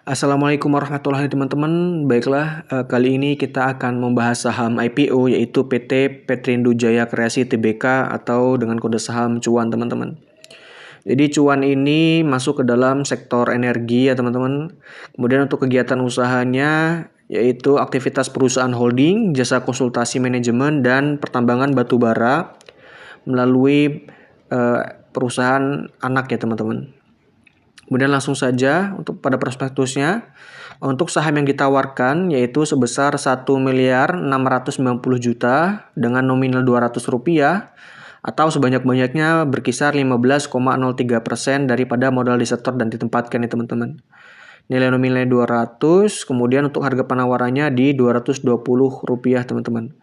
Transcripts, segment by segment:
Assalamualaikum warahmatullahi teman-teman. Baiklah, kali ini kita akan membahas saham IPO yaitu PT Petrindo Jaya Kreasi Tbk atau dengan kode saham cuan teman-teman. Jadi cuan ini masuk ke dalam sektor energi ya teman-teman. Kemudian untuk kegiatan usahanya yaitu aktivitas perusahaan holding, jasa konsultasi manajemen dan pertambangan batu bara melalui perusahaan anak ya teman-teman. Kemudian langsung saja untuk pada prospektusnya, untuk saham yang ditawarkan yaitu sebesar 1.690.000.000 dengan nominal Rp200 atau sebanyak-banyaknya berkisar 15,03% daripada modal disetor dan ditempatkan ya teman-teman. Nilai nominalnya 200, kemudian untuk harga penawarannya di Rp220 teman-teman.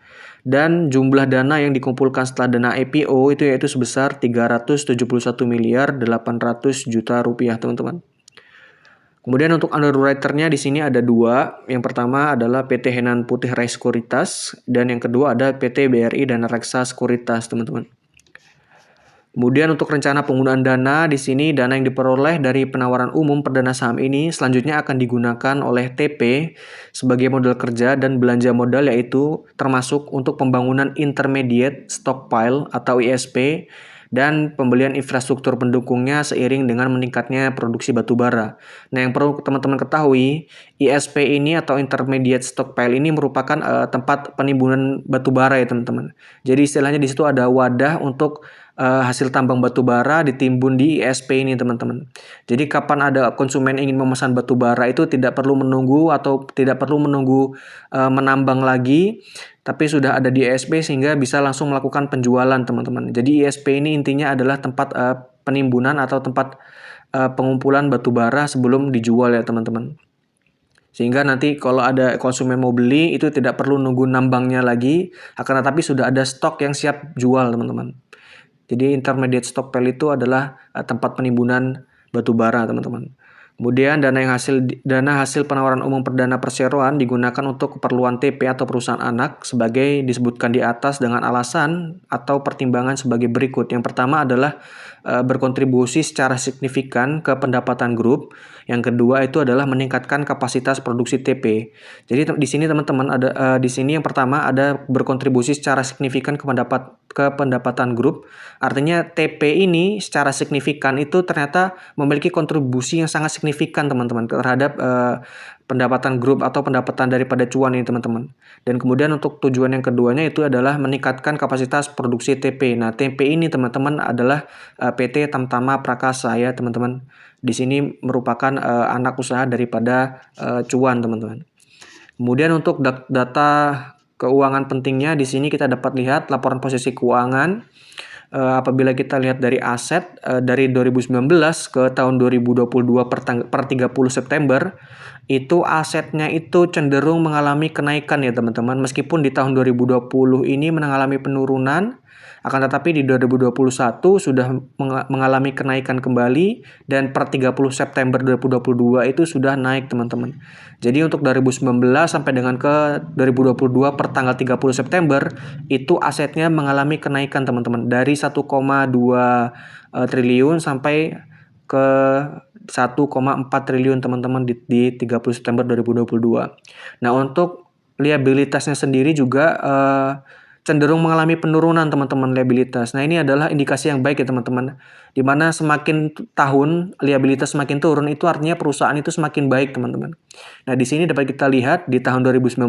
Dan jumlah dana yang dikumpulkan setelah dana IPO itu yaitu sebesar Rp371.800.000.000 teman-teman. Kemudian untuk underwriter-nya di sini ada dua. Yang pertama adalah PT Henan Putih Rai Sekuritas dan yang kedua ada PT BRI Dana Reksa Sekuritas teman-teman. Kemudian untuk rencana penggunaan dana, di sini dana yang diperoleh dari penawaran umum perdana saham ini selanjutnya akan digunakan oleh TP sebagai modal kerja dan belanja modal yaitu termasuk untuk pembangunan intermediate stockpile atau ISP dan pembelian infrastruktur pendukungnya seiring dengan meningkatnya produksi batu bara. Nah, yang perlu teman-teman ketahui, ISP ini atau intermediate stockpile ini merupakan tempat penimbunan batu bara ya teman-teman. Jadi istilahnya di situ ada wadah untuk hasil tambang batu bara ditimbun di ISP ini teman-teman. Jadi kapan ada konsumen ingin memesan batu bara itu tidak perlu menunggu menambang lagi, tapi sudah ada di ISP sehingga bisa langsung melakukan penjualan teman-teman. Jadi ISP ini intinya adalah tempat penimbunan atau tempat pengumpulan batu bara sebelum dijual ya teman-teman. Sehingga nanti kalau ada konsumen mau beli itu tidak perlu nunggu nambangnya lagi, akan tetapi sudah ada stok yang siap jual teman-teman. Jadi intermediate stockpile itu adalah tempat penimbunan batu bara teman-teman. Kemudian dana hasil penawaran umum perdana perseroan digunakan untuk keperluan TP atau perusahaan anak sebagai disebutkan di atas dengan alasan atau pertimbangan sebagai berikut. Yang pertama adalah berkontribusi secara signifikan ke pendapatan grup. Yang kedua itu adalah meningkatkan kapasitas produksi TP. Jadi di sini teman-teman ada di sini yang pertama ada berkontribusi secara signifikan ke pendapatan grup. Artinya TP ini secara signifikan itu ternyata memiliki kontribusi yang sangat signifikan teman-teman terhadap pendapatan grup atau pendapatan daripada cuan ini teman-teman. Dan kemudian untuk tujuan yang keduanya itu adalah meningkatkan kapasitas produksi TP. Nah, TP ini teman-teman adalah PT Tamtama Prakasa ya teman-teman. Di sini merupakan anak usaha daripada cuan teman-teman. Kemudian untuk data keuangan pentingnya di sini kita dapat lihat laporan posisi keuangan. Apabila kita lihat dari aset dari 2019 ke tahun 2022 per 30 September itu asetnya itu cenderung mengalami kenaikan ya teman-teman, meskipun di tahun 2020 ini mengalami penurunan, akan tetapi di 2021 sudah mengalami kenaikan kembali dan per 30 September 2022 itu sudah naik teman-teman. Jadi untuk 2019 sampai dengan ke 2022 per tanggal 30 September itu asetnya mengalami kenaikan teman-teman dari 1,2 triliun sampai ke 1,4 triliun teman-teman di 30 September 2022. Nah, untuk liabilitasnya sendiri juga cenderung mengalami penurunan teman-teman liabilitas. Nah, ini adalah indikasi yang baik ya teman-teman. Di mana semakin tahun liabilitas semakin turun itu artinya perusahaan itu semakin baik teman-teman. Nah, di sini dapat kita lihat di tahun 2019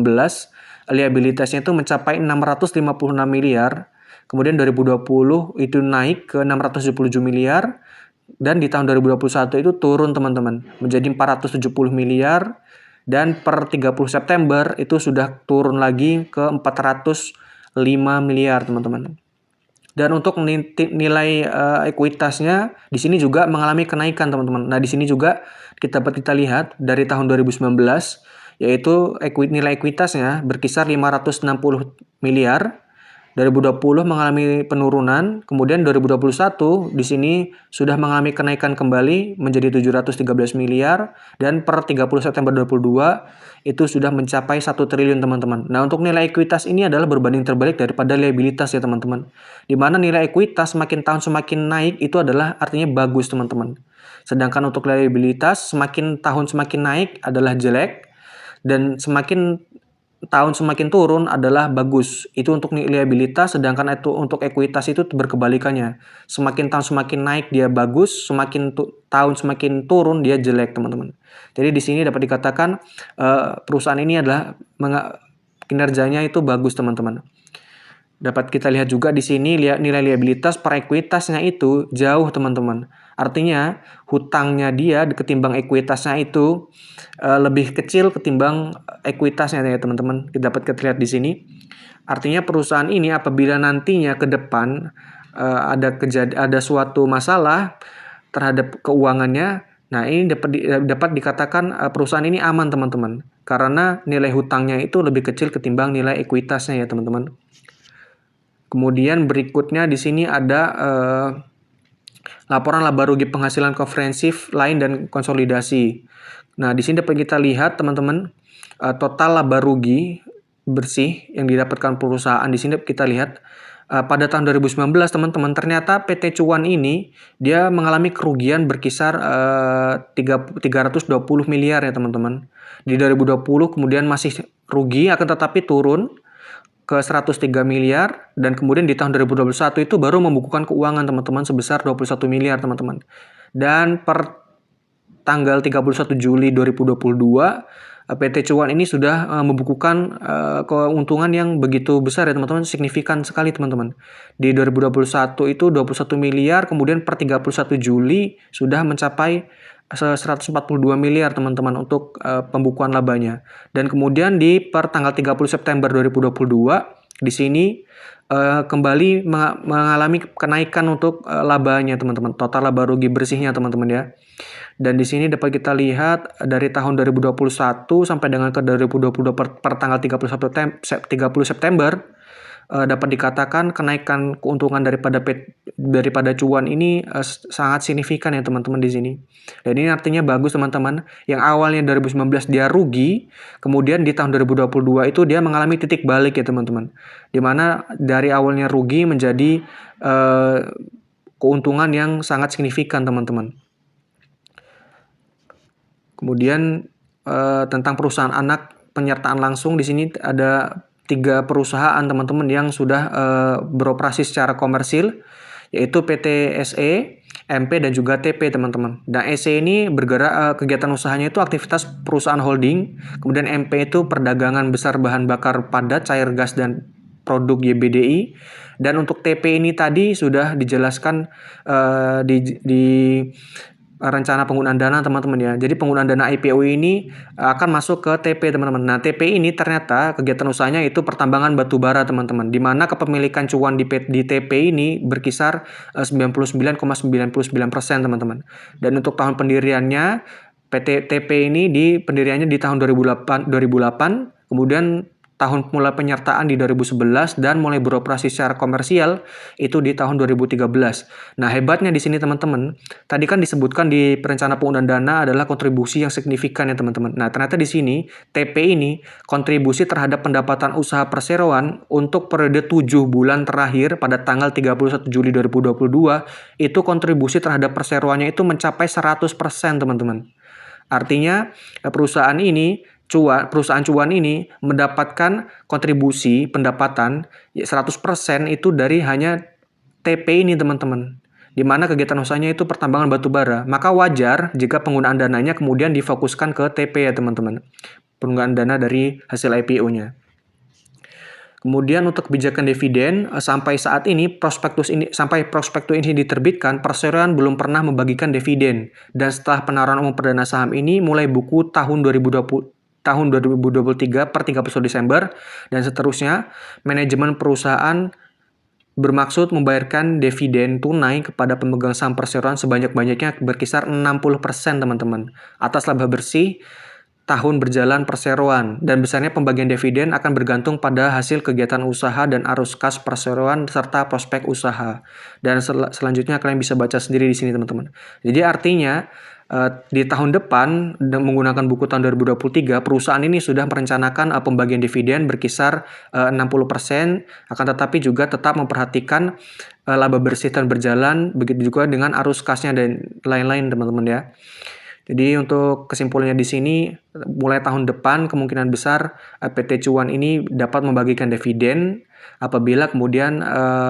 liabilitasnya itu mencapai 656 miliar. Kemudian 2020 itu naik ke 677 miliar. Dan di tahun 2021 itu turun teman-teman menjadi 470 miliar dan per 30 September itu sudah turun lagi ke 405 miliar teman-teman. Dan untuk nilai ekuitasnya di sini juga mengalami kenaikan teman-teman. Nah, di sini juga dapat kita lihat dari tahun 2019 yaitu nilai ekuitasnya berkisar 560 miliar. 2020 mengalami penurunan, kemudian 2021 di sini sudah mengalami kenaikan kembali menjadi 713 miliar dan per 30 September 2022 itu sudah mencapai 1 triliun teman-teman. Nah, untuk nilai ekuitas ini adalah berbanding terbalik daripada liabilitas ya teman-teman. Di mana nilai ekuitas semakin tahun semakin naik itu adalah artinya bagus teman-teman. Sedangkan untuk reliabilitas semakin tahun semakin naik adalah jelek, dan semakin tahun semakin turun adalah bagus. Itu untuk reliabilitas, sedangkan itu untuk ekuitas itu berkebalikannya. Semakin tahun semakin naik dia bagus, semakin tahun semakin turun dia jelek, teman-teman. Jadi di sini dapat dikatakan perusahaan ini adalah kinerjanya itu bagus, teman-teman. Dapat kita lihat juga di sini nilai liabilitas per ekuitasnya itu jauh, teman-teman. Artinya hutangnya dia ketimbang ekuitasnya itu lebih kecil ketimbang ekuitasnya ya, teman-teman. Dapat kita lihat di sini. Artinya perusahaan ini apabila nantinya ke depan ada suatu masalah terhadap keuangannya, nah ini dapat dikatakan perusahaan ini aman, teman-teman. Karena nilai hutangnya itu lebih kecil ketimbang nilai ekuitasnya ya, teman-teman. Kemudian berikutnya di sini ada laporan laba rugi penghasilan komprehensif lain dan konsolidasi. Nah, di sini dapat kita lihat, teman-teman, total laba rugi bersih yang didapatkan perusahaan. Di sini kita lihat pada tahun 2019, teman-teman, ternyata PT Cuan ini dia mengalami kerugian berkisar 320 miliar ya, teman-teman. Di 2020 kemudian masih rugi, akan tetapi turun ke 103 miliar, dan kemudian di tahun 2021 itu baru membukukan keuangan, teman-teman, sebesar 21 miliar, teman-teman. Dan per tanggal 31 Juli 2022 PT Cuan ini sudah membukukan keuntungan yang begitu besar ya, teman-teman, signifikan sekali, teman-teman. Di 2021 itu 21 miliar, kemudian per 31 Juli sudah mencapai 142 miliar, teman-teman, untuk pembukuan labanya. Dan kemudian di per tanggal 30 September 2022 di sini kembali mengalami kenaikan untuk labanya, teman-teman. Total laba rugi bersihnya, teman-teman ya. Dan di sini dapat kita lihat dari tahun 2021 sampai dengan ke 2022 per tanggal 30 September dapat dikatakan kenaikan keuntungan daripada Cuan ini sangat signifikan ya, teman-teman, di sini. Dan ini artinya bagus, teman-teman. Yang awalnya 2019 dia rugi, kemudian di tahun 2022 itu dia mengalami titik balik ya, teman-teman. Di mana dari awalnya rugi menjadi keuntungan yang sangat signifikan, teman-teman. Kemudian tentang perusahaan anak penyertaan langsung, di sini ada 3 perusahaan, teman-teman, yang sudah beroperasi secara komersil, yaitu PT SE, MP, dan juga TP, teman-teman. Dan SE ini bergerak kegiatan usahanya itu aktivitas perusahaan holding, kemudian MP itu perdagangan besar bahan bakar padat, cair gas, dan produk YBDI. Dan untuk TP ini tadi sudah dijelaskan di rencana penggunaan dana, teman-teman ya. Jadi penggunaan dana IPO ini akan masuk ke TP, teman-teman. Nah, TP ini ternyata kegiatan usahanya itu pertambangan batu bara, teman-teman. Di mana kepemilikan Cuan di TP ini berkisar 99,99%, teman-teman. Dan untuk tahun pendiriannya PT TP ini pendiriannya di tahun 2008, kemudian tahun mulai penyertaan di 2011, dan mulai beroperasi secara komersial itu di tahun 2013. Nah, hebatnya di sini, teman-teman, tadi kan disebutkan di perencana penggunaan dana adalah kontribusi yang signifikan ya, teman-teman. Nah, ternyata di sini TP ini kontribusi terhadap pendapatan usaha perseroan untuk periode 7 bulan terakhir pada tanggal 31 Juli 2022 itu kontribusi terhadap perseroannya itu mencapai 100%, teman-teman. Artinya perusahaan Cuan ini mendapatkan kontribusi pendapatan 100% itu dari hanya TP ini, teman-teman. Di mana kegiatan usahanya itu pertambangan batu bara. Maka wajar jika penggunaan dananya kemudian difokuskan ke TP ya, teman-teman. Penggunaan dana dari hasil IPO-nya. Kemudian untuk kebijakan dividen, sampai prospektus ini diterbitkan, perseroan belum pernah membagikan dividen. Dan setelah penawaran umum perdana saham ini mulai buku tahun 2023 per 31 Desember, dan seterusnya, manajemen perusahaan bermaksud membayarkan dividen tunai kepada pemegang saham perseroan sebanyak-banyaknya berkisar 60%, teman-teman, atas laba bersih tahun berjalan perseroan, dan besarnya pembagian dividen akan bergantung pada hasil kegiatan usaha dan arus kas perseroan serta prospek usaha. Dan selanjutnya kalian bisa baca sendiri di sini, teman-teman. Jadi artinya di tahun depan menggunakan buku tahun 2023 perusahaan ini sudah merencanakan pembagian dividen berkisar 60%, akan tetapi juga tetap memperhatikan laba bersih dan berjalan, begitu juga dengan arus kasnya dan lain-lain teman-teman ya. Jadi untuk kesimpulannya di sini, mulai tahun depan kemungkinan besar PT Cuan ini dapat membagikan dividen apabila kemudian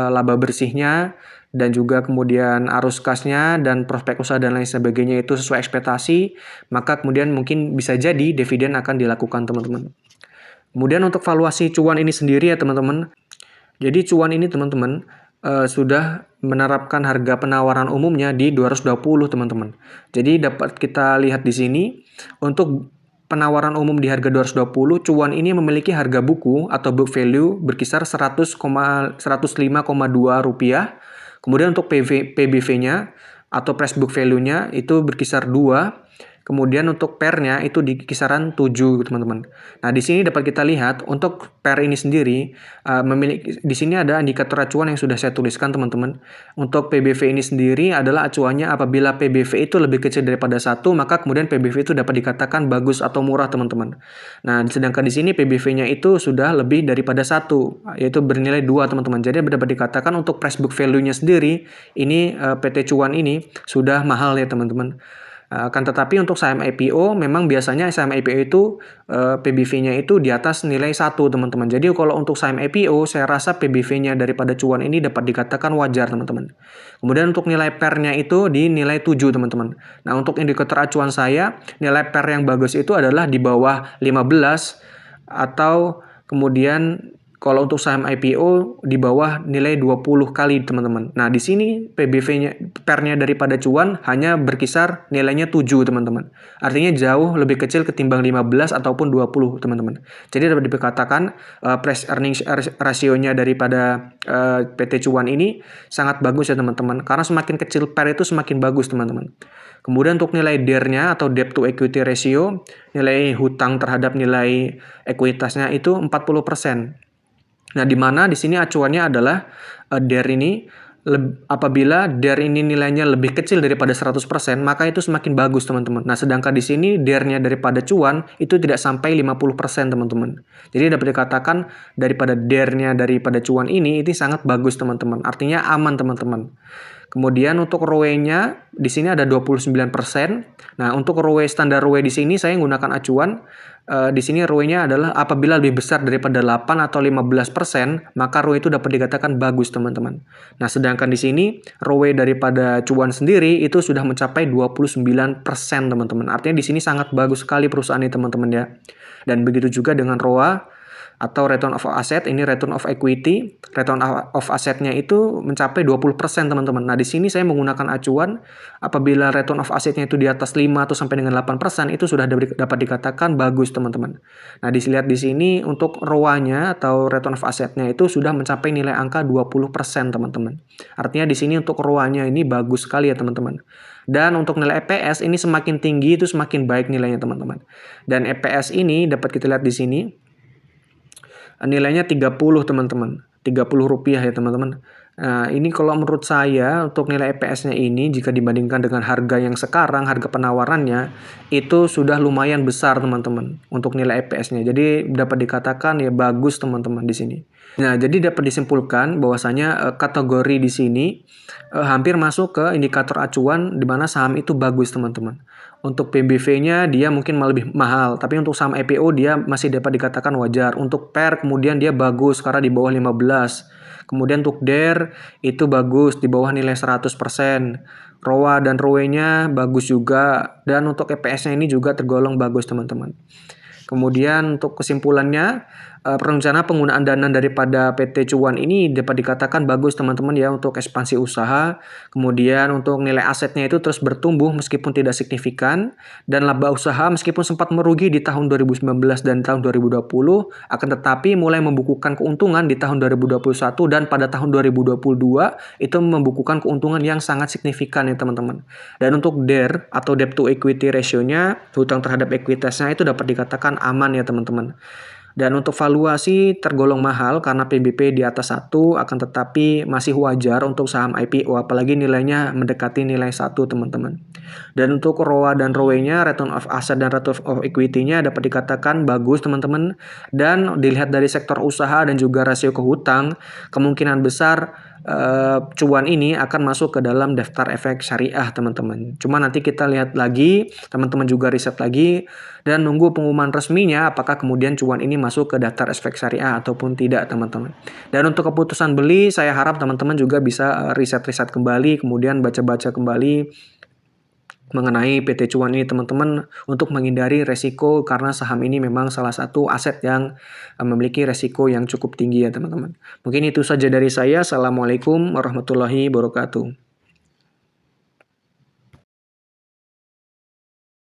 laba bersihnya dan juga kemudian arus kasnya dan prospek usaha dan lain sebagainya itu sesuai ekspektasi, maka kemudian mungkin bisa jadi dividen akan dilakukan teman-teman. Kemudian untuk valuasi Cuan ini sendiri ya teman-teman. Jadi Cuan ini teman-teman sudah menerapkan harga penawaran umumnya di 220 teman-teman. Jadi dapat kita lihat di sini untuk penawaran umum di harga 220, Cuan ini memiliki harga buku atau book value berkisar 105,2 rupiah. Kemudian untuk PBV-nya atau price book value-nya itu berkisar 2. Kemudian untuk pair-nya itu di kisaran 7 teman-teman. Nah, di sini dapat kita lihat untuk pair ini sendiri memiliki di sini ada indikator acuan yang sudah saya tuliskan teman-teman. Untuk PBV ini sendiri adalah acuannya apabila PBV itu lebih kecil daripada 1, maka kemudian PBV itu dapat dikatakan bagus atau murah teman-teman. Nah, sedangkan di sini PBV-nya itu sudah lebih daripada 1, yaitu bernilai 2 teman-teman. Jadi dapat dikatakan untuk price book value-nya sendiri ini PT Cuan ini sudah mahal ya teman-teman. Akan tetapi untuk saham IPO memang biasanya saham IPO itu PBV-nya itu di atas nilai 1 teman-teman. Jadi kalau untuk saham IPO saya rasa PBV-nya daripada Cuan ini dapat dikatakan wajar teman-teman. Kemudian untuk nilai pair-nya itu di nilai 7 teman-teman. Nah untuk indikator acuan saya nilai pair yang bagus itu adalah di bawah 15 atau kemudian kalau untuk saham IPO di bawah nilai 20 kali teman-teman. Nah, di sini PBV-nya pair-nya daripada Cuan hanya berkisar nilainya 7 teman-teman. Artinya jauh lebih kecil ketimbang 15 ataupun 20 teman-teman. Jadi dapat dikatakan price earnings ratio-nya daripada PT Cuan ini sangat bagus ya teman-teman. Karena semakin kecil pair itu semakin bagus teman-teman. Kemudian untuk nilai DER-nya atau debt to equity ratio, nilai hutang terhadap nilai ekuitasnya itu 40%. Nah, di mana di sini acuannya adalah DER ini apabila DER ini nilainya lebih kecil daripada 100%, maka itu semakin bagus, teman-teman. Nah, sedangkan di sini DER-nya daripada Cuan itu tidak sampai 50%, teman-teman. Jadi dapat dikatakan daripada DER-nya daripada Cuan ini sangat bagus, teman-teman. Artinya aman, teman-teman. Kemudian untuk ROE-nya di sini ada 29%. Nah, untuk ROE standar ROE di sini saya menggunakan acuan. Di sini ROE-nya adalah apabila lebih besar daripada 8 atau 15%, maka ROE itu dapat dikatakan bagus, teman-teman. Nah, sedangkan di sini ROE daripada Cuan sendiri itu sudah mencapai 29%, teman-teman. Artinya di sini sangat bagus sekali perusahaan ini, teman-teman ya. Dan begitu juga dengan ROA atau return of asset, ini return of equity, return of asset-nya itu mencapai 20% teman-teman. Nah, di sini saya menggunakan acuan apabila return of asset-nya itu di atas 5 atau sampai dengan 8%, itu sudah dapat dikatakan bagus teman-teman. Nah, dilihat di sini untuk ROA-nya atau return of asset-nya itu sudah mencapai nilai angka 20% teman-teman. Artinya di sini untuk ROA-nya ini bagus sekali ya teman-teman. Dan untuk nilai EPS ini semakin tinggi itu semakin baik nilainya teman-teman. Dan EPS ini dapat kita lihat di sini nilainya 30 teman-teman, 30 rupiah ya teman-teman. Nah, ini kalau menurut saya untuk nilai EPS-nya ini jika dibandingkan dengan harga yang sekarang, harga penawarannya itu sudah lumayan besar teman-teman untuk nilai EPS-nya. Jadi dapat dikatakan ya bagus teman-teman di sini. Nah, jadi dapat disimpulkan bahwasanya kategori di sini hampir masuk ke indikator acuan di mana saham itu bagus teman-teman. Untuk PBV-nya dia mungkin lebih mahal, tapi untuk saham IPO dia masih dapat dikatakan wajar. Untuk PER kemudian dia bagus karena di bawah 15. Kemudian untuk DER itu bagus di bawah nilai 100%. ROA dan ROE-nya bagus juga, dan untuk EPS-nya ini juga tergolong bagus teman-teman. Kemudian untuk kesimpulannya, rencana penggunaan dana daripada PT Cuan ini dapat dikatakan bagus teman-teman ya untuk ekspansi usaha. Kemudian untuk nilai asetnya itu terus bertumbuh meskipun tidak signifikan, dan laba usaha meskipun sempat merugi di tahun 2019 dan tahun 2020 akan tetapi mulai membukukan keuntungan di tahun 2021 dan pada tahun 2022 itu membukukan keuntungan yang sangat signifikan ya teman-teman. Dan untuk DER atau debt to equity ratio-nya, hutang terhadap ekuitasnya itu dapat dikatakan aman ya teman-teman. Dan untuk valuasi tergolong mahal karena PBP di atas 1, akan tetapi masih wajar untuk saham IPO apalagi nilainya mendekati nilai 1 teman-teman. Dan untuk ROA dan ROE-nya, return of asset dan return of equity-nya dapat dikatakan bagus teman-teman. Dan dilihat dari sektor usaha dan juga rasio ke hutang, kemungkinan besar cuan ini akan masuk ke dalam daftar efek syariah teman-teman. Cuma nanti kita lihat lagi, teman-teman juga riset lagi dan nunggu pengumuman resminya apakah kemudian cuan ini masuk ke daftar efek syariah ataupun tidak teman-teman. Dan untuk keputusan beli, saya harap teman-teman juga bisa riset-riset kembali, kemudian baca-baca kembali mengenai PT Cuan ini teman-teman untuk menghindari resiko karena saham ini memang salah satu aset yang memiliki resiko yang cukup tinggi ya teman-teman. Mungkin itu saja dari saya. Assalamualaikum warahmatullahi wabarakatuh.